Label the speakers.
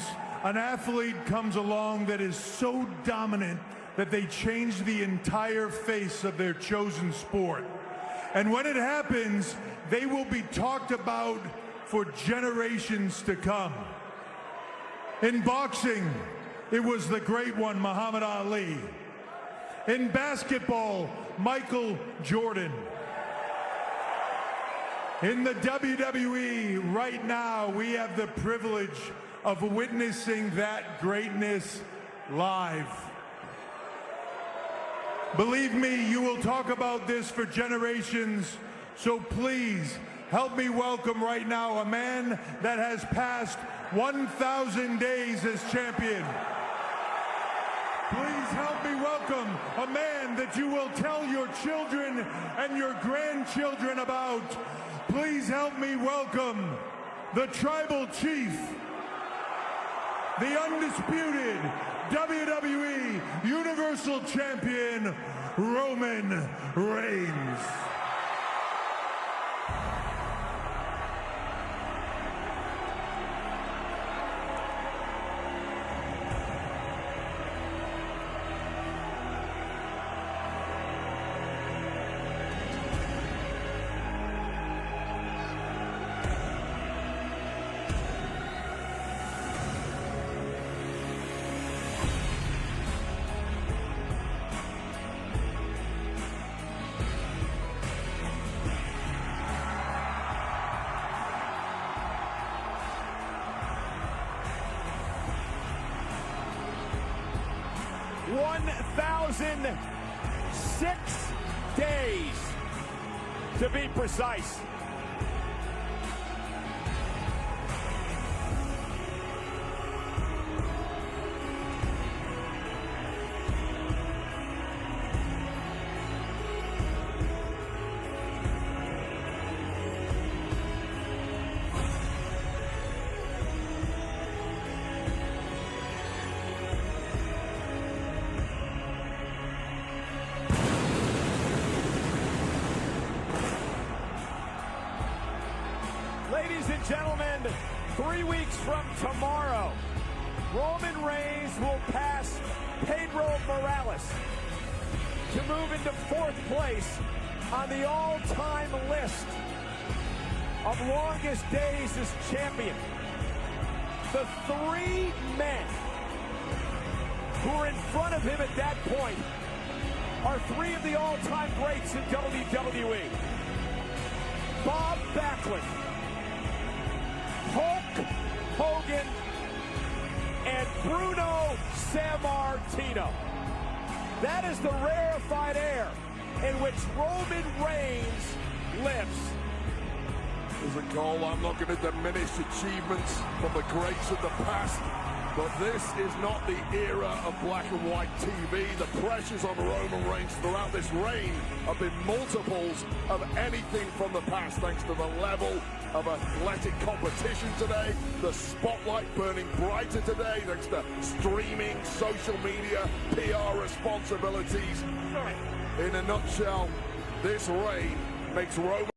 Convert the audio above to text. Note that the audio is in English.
Speaker 1: moments an athlete comes along that is so dominant that they change the entire face of their chosen sport. And when it happens, they will be talked about for generations to come. In boxing, it was the great one, Muhammad Ali. In basketball, Michael Jordan. In the WWE, right now, we have the privilege of witnessing that greatness live. Believe me, you will talk about this for generations, so please help me welcome right now a man that has passed 1,000 days as champion. Please help me welcome a man that you will tell your children and your grandchildren about. Please help me welcome the Tribal Chief, the undisputed WWE Universal Champion, Roman Reigns.
Speaker 2: $1,006 days, to be precise. Ladies and gentlemen, 3 weeks from tomorrow, Roman Reigns will pass Pedro Morales to move into 4th place on the all-time list of longest days as champion. The 3 men who are in front of him at that point are 3 of the all-time greats in WWE. Bob Backlund, Hulk Hogan, and Bruno Sammartino. That is the rarefied air in which Roman Reigns lives.
Speaker 3: As a goal, I'm not going to diminish achievements from the greats of the past, but this is not the era of black and white TV. The pressures on Roman Reigns throughout this reign have been multiples of anything from the past, thanks to the level of athletic competition today, the spotlight burning brighter today, thanks to streaming, social media, PR responsibilities. In a nutshell, this reign makes Roman